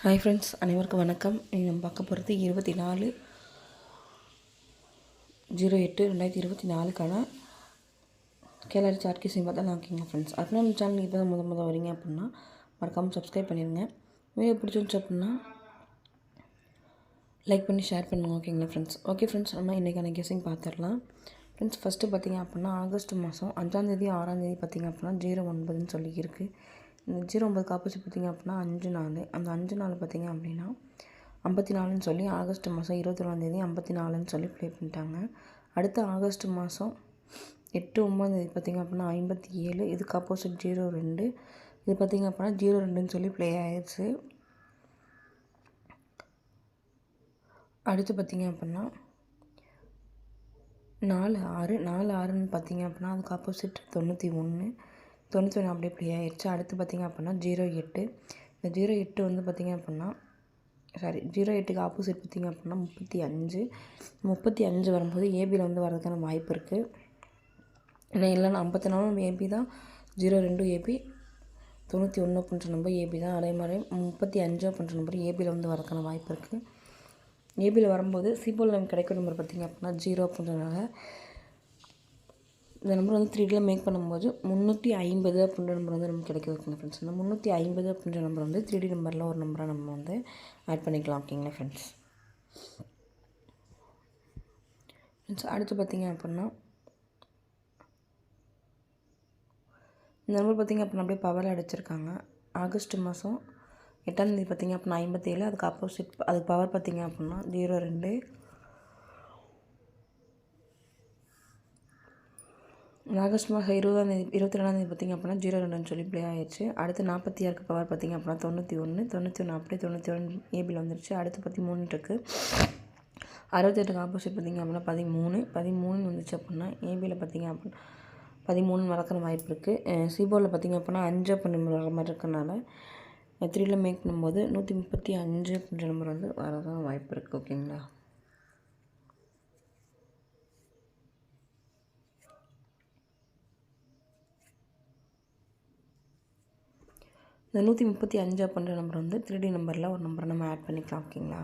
Hi friends, அனைவருக்கும் வணக்கம். இன்றைக்கி நம்ம பார்க்க போகிறது 24/08/2024க்கான கேலரி சார்ட் கீஸையும் பார்த்தா ஓகேங்க ஃப்ரெண்ட்ஸ். அதுக்கு நம்ம சேனலுக்கு இப்போ தான் முத வரீங்க அப்படின்னா மறக்காமல் சப்ஸ்கிரைப் பண்ணிடுங்க. வீடியோ பிடிச்சிருந்துச்சு அப்படின்னா லைக் பண்ணி ஷேர் பண்ணுங்கள். ஓகேங்களா ஃப்ரெண்ட்ஸ். ஓகே ஃப்ரெண்ட்ஸ், நம்ம இன்றைக்கான கெஸிங் பார்த்துடலாம். ஃப்ரெண்ட்ஸ், ஃபஸ்ட்டு பார்த்திங்க அப்படின்னா ஆகஸ்ட் மாதம் 5ஆம் தேதி 6ஆம் தேதி பார்த்திங்க அப்படின்னா 09ன்னு சொல்லியிருக்கு. இந்த 09க்கு ஆப்போசிட் பார்த்திங்க அப்படின்னா 5-4. அந்த 5-4 பார்த்திங்க அப்படின்னா 54ன்னு சொல்லி ஆகஸ்ட் மாதம் 21ஆம் தேதி 54ன்னு சொல்லி ப்ளே பண்ணிட்டாங்க. அடுத்த ஆகஸ்ட் மாதம் 8-9 பார்த்திங்க அப்படின்னா 57. இதுக்கு ஆப்போசிட் 02. இது பார்த்திங்க அப்படின்னா 02ன்னு சொல்லி ப்ளே ஆயிடுச்சு. அடுத்து பார்த்திங்க அப்படின்னா 4-6ன்னு பார்த்திங்க அப்படின்னா அதுக்கு ஆப்போசிட் 91 அப்படியே ப்ளே ஆயிடுச்சு. அடுத்து பார்த்திங்க அப்படின்னா 08. இந்த 08 வந்து பார்த்திங்க அப்படின்னா 08க்கு ஆப்போசிட் பார்த்திங்க அப்படின்னா 35 வரும்போது ஏபியில் வந்து வரதுக்கான வாய்ப்பு இருக்குது. ஏன்னா இல்லைன்னா 54 ஏபி தான், 02 ஏபி, 91 அப்படின்ற நம்பர் ஏபி தான். அதே மாதிரி 35 அப்படின்ற நம்பர் ஏபியில் வந்து வரதுக்கான வாய்ப்பு இருக்குது. ஏபியில் வரும்போது சிபோல் நமக்கு கிடைக்கிற நம்பர் பார்த்திங்க அப்படின்னா 0 அப்படின்றனால இந்த நம்பர் வந்து 3Dயில் மேக் பண்ணும்போது 350 அப்படின்ற நம்பர் வந்து நமக்கு கிடைக்க வைக்கணும் ஃப்ரெண்ட்ஸ். இந்த 350 அப்படின்ற நம்பர் வந்து 3D நம்பரில் ஒரு நம்பராக நம்ம வந்து ஆட் பண்ணிக்கலாம். ஓகேங்களா ஃப்ரெண்ட்ஸ். அடுத்து பார்த்திங்க அப்படின்னா இந்த நம்பர் பார்த்திங்க அப்படின்னா அப்படியே பவரில் அடிச்சிருக்காங்க. ஆகஸ்ட் மாதம் 8ஆம் தேதி பார்த்திங்க அப்படின்னா 57. அதுக்கு ஆப்போசிட் அதுக்கு பவர் பார்த்திங்க அப்படின்னா 02. ஆகஸ்ட் மாதம் 22ஆம் தேதி பார்த்திங்க அப்படின்னா 02ன்னு சொல்லி ப்ளே ஆயிடுச்சு. அடுத்து 46க்கு பவர் பார்த்திங்க அப்படின்னா 91 அப்படியே 91 ஏபியில் வந்துருச்சு. அடுத்து 13 இருக்குது. 68க்கு ஆப்போசிட் பார்த்திங்க அப்படின்னா 13 வந்துச்சு அப்படின்னா ஏபியில் பார்த்திங்க அப்படின்னா 13 வரக்கிற வாய்ப்பு இருக்குது. சிபோவில் பார்த்திங்க அப்படின்னா 5 அப்படின்ற வர மாதிரி இருக்கனால 3Dயில் மேக் பண்ணும்போது 135 அப்படின்ற நம்பர் வந்து வரதான் வாய்ப்பு இருக்குது. ஓகேங்களா. இந்த 135 அப்படின்ற நம்பர் வந்து 3D நம்பரில் ஒரு நம்பரை நம்ம ஆட் பண்ணிக்கலாம். ஓகேங்களா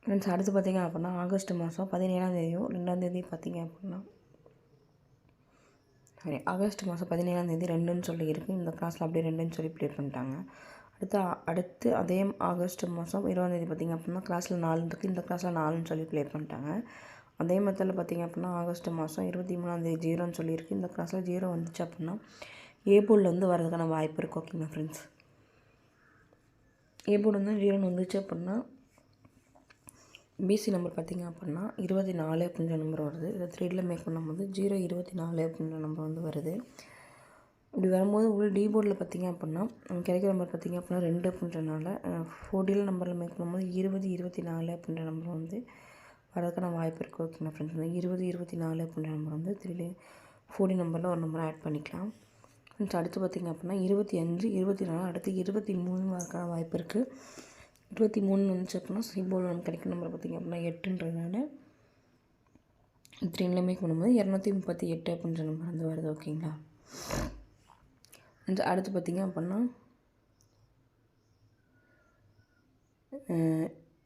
ஃப்ரெண்ட்ஸ். அடுத்து பார்த்திங்க அப்படின்னா ஆகஸ்ட் மாதம் 17ஆம் தேதியும் 2ஆம் தேதி பார்த்திங்க அப்படின்னா ஆகஸ்ட் மாதம் 17ஆம் தேதி 2ன்னு சொல்லி இருக்குது. இந்த கிளாஸில் அப்படியே 2ன்னு சொல்லி ப்ளே பண்ணிட்டாங்க. அடுத்து அதே ஆகஸ்ட் மாதம் 20ஆம் தேதி பார்த்திங்க அப்படின்னா கிளாஸில் 4 இருக்குது. இந்த கிளாஸில் 4ன்னு சொல்லி ப்ளே பண்ணிட்டாங்க. அதே மெத்தடில் பார்த்திங்க அப்படின்னா ஆகஸ்ட் மாதம் 23ஆம் தேதி 0ன்னு சொல்லியிருக்கு. இந்த கிளாஸில் 0 வந்துச்சு அப்படின்னா ஏபோர்டில் வந்து வரதுக்கான வாய்ப்பு இருக்குது. ஓகேங்களா ஃப்ரெண்ட்ஸ். ஏபோர்டு வந்து 0ன்னு வந்துச்சு அப்படின்னா பிசி நம்பர் பார்த்திங்க அப்படின்னா 24 அப்படின்ற நம்பர் வருது. இதை 3Dயில் மேக் பண்ணும்போது 024 அப்படின்ற நம்பர் வந்து வருது. இப்படி வரும்போது உங்களுக்கு டி போர்டில் பார்த்திங்க அப்படின்னா கிடைக்கிற நம்பர் பார்த்திங்க அப்படின்னா 2 அப்படின்றனால 4Dயில் நம்பரில் மேக் பண்ணும்போது 2024 அப்படின்ற நம்பர் வந்து வரதுக்கான வாய்ப்பு இருக்குது. ஓகேங்களா ஃப்ரெண்ட்ஸ். இந்த 2024 அப்படின்ற நம்பர் வந்து 3D 4D நம்பரில் ஒரு நம்பரை ஆட் பண்ணிக்கலாம். ஃப்ரெண்ட்ஸ், அடுத்து பார்த்திங்க அப்படின்னா 25, 24, அடுத்து 23 வரதுக்கான வாய்ப்பு இருக்குது. 23 வந்துச்சு அப்படின்னா சிபோல் நமக்கு கிடைக்கிற நம்பர் பார்த்திங்க அப்படின்னா 8ன்றதுனால 3Dயில் மேக் பண்ணும்போது 238 அப்படின்ற நம்பர் வந்து வருது. ஓகேங்களா. அடுத்து பார்த்திங்க அப்படின்னா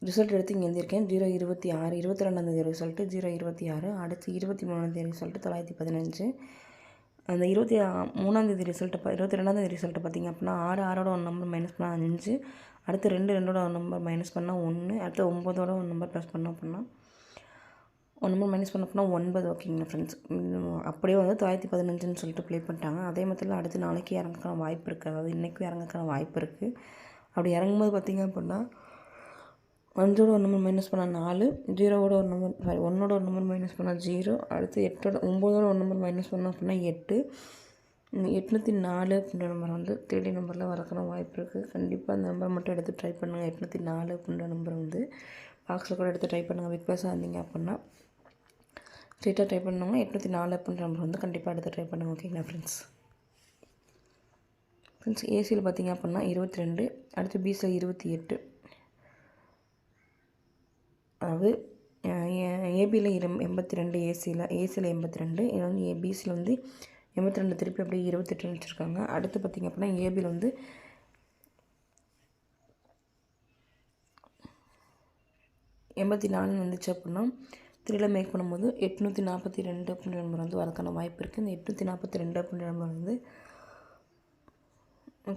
ரிசல்ட் எடுத்து இங்கே எழுதியிருக்கேன். 026 22ஆம் தேதி ரிசல்ட்டு 026. அடுத்து 23ஆம் தேதி ரிசல்ட்டு 915. அந்த 23ஆம் தேதி ரிசல்ட்டு 22ஆம் தேதி ரிசல்ட்டு பார்த்திங்க அப்படின்னா 6ஓட ஒரு நம்பர் மைனஸ் பண்ணால் 5. அடுத்து 2ஓட ஒரு நம்பர் மைனஸ் பண்ணால் 1. அடுத்து 9ஓட ஒரு நம்பர் ப்ளஸ் பண்ணோம் அப்படின்னா ஒரு நம்பர் மைனஸ் பண்ண அப்படின்னா 9. ஓகேங்களா ஃப்ரெண்ட்ஸ். அப்படியே வந்து 915ன்னு சொல்லிட்டு ப்ளே பண்ணிட்டாங்க. அதே மாதிரி அடுத்து நாளைக்கு இறங்கக்கான வாய்ப்பு இருக்குது. அதாவது இன்றைக்கும் இறங்கக்கான வாய்ப்பு இருக்குது. அப்படி இறங்கும்போது பார்த்திங்க அப்படின்னா 5ஓட ஒரு நம்பர் மைனஸ் பண்ணால் 4, 0ஓட ஒரு நம்பர் 1ஓட ஒரு நம்பர் மைனஸ் பண்ணால் 0, அடுத்து 9ஓட ஒரு நம்பர் மைனஸ் பண்ணோம் அப்படின்னா 8. 804 அப்படின்ற நம்பர் வந்து 3D நம்பரில் வரக்கான வாய்ப்பு இருக்குது. கண்டிப்பாக அந்த நம்பரை மட்டும் எடுத்து ட்ரை பண்ணுங்கள். 804 அப்படின்ற நம்பர் வந்து பாக்ஸில் கூட எடுத்து ட்ரை பண்ணுங்கள். பிக் பாஸாக இருந்தீங்க அப்படின்னா ஸ்ட்ரெயிட்டாக ட்ரை பண்ணுவாங்க. 804 அப்படின்ற நம்பர் வந்து கண்டிப்பாக எடுத்து ட்ரை பண்ணுங்கள். ஓகேங்களா ஃப்ரெண்ட்ஸ். ஏசியில் பார்த்திங்க அப்படின்னா 22, அடுத்து பிசியில் 28, அதாவது ஏபியில் 82, ஏசியில் 82, இது வந்து பிசியில் வந்து 82 திருப்பி அப்படியே 28 வச்சுருக்காங்க. அடுத்து பார்த்திங்க அப்படின்னா ஏபியில் வந்து 84 வந்துச்சு அப்படின்னா 3ல் மேக் பண்ணும்போது 842 அப்படின்ற நம்பர் வந்து வரதுக்கான வாய்ப்பு இருக்குது. இந்த 842 அப்படின்ற நம்பர் வந்து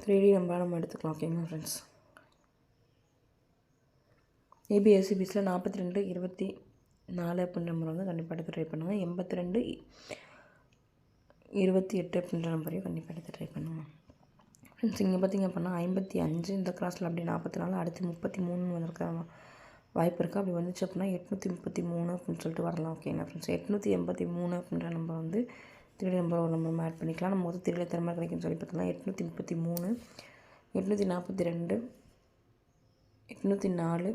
3D நம்பராக நம்ம எடுத்துக்கலாம். ஓகேங்களா ஃப்ரெண்ட்ஸ். ஏபிஎஸ்சிபிஸில் 42 24 அப்படின்ற நம்பர் வந்து கண்டிப்பாக எடுத்து ட்ரை பண்ணுங்கள். 82 28 அப்படின்ற நம்பரையும் கண்டிப்பாக எடுத்து ட்ரை பண்ணுங்கள் ஃப்ரெண்ட்ஸ். இங்கே பார்த்திங்க அப்படின்னா 55 இந்த கிராஸில் அப்படி 44 அடுத்து 33 வந்திருக்க வாய்ப்பு இருக்குது. அப்படி வந்துச்சு அப்படின்னா 833 அப்படின்னு சொல்லிட்டு வரலாம். ஓகேங்களா ஃப்ரெண்ட்ஸ். 883 அப்படின்ற நம்பர் வந்து 3D நம்பர் ஒரு நம்பர் ஆட் பண்ணிக்கலாம். நம்ம வந்து 3ல் திறமை கிடைக்குன்னு சொல்லி பார்த்திங்கன்னா 833 842 804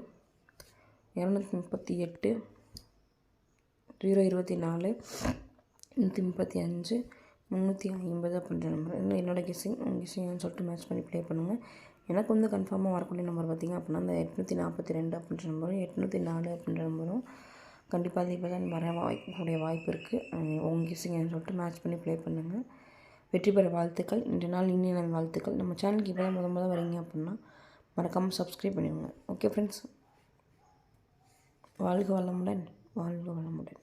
238 024 135 350 அப்படின்ற நம்பர் இன்னும் என்னோடய கெஸ்ஸிங்னு சொல்லிட்டு மேட்ச் பண்ணி ப்ளே பண்ணுங்கள். எனக்கு வந்து கன்ஃபார்மாக வரக்கூடிய நம்பர் பார்த்திங்க அப்படின்னா அந்த 842 அப்படின்ற நம்பரும் 804 அப்படின்ற நம்பரும் கண்டிப்பாக இப்போ தான் வர வாய்ப்புடைய வாய்ப்பு இருக்குது. உங்கள் கெஸ்ஸிங்னு சொல்லிட்டு மேட்ச் பண்ணி ப்ளே பண்ணுங்கள். வெற்றி பெற வாழ்த்துக்கள். இன்றைய நாள் இனிய நாள் வாழ்த்துக்கள். நம்ம சேனலுக்கு இப்போ தான் முதல் வரீங்க அப்படின்னா மறக்காமல் சப்ஸ்கிரைப் பண்ணிடுங்க. Okay friends. வாழ்க வளமுடன். வாழ்க வளமுடன்.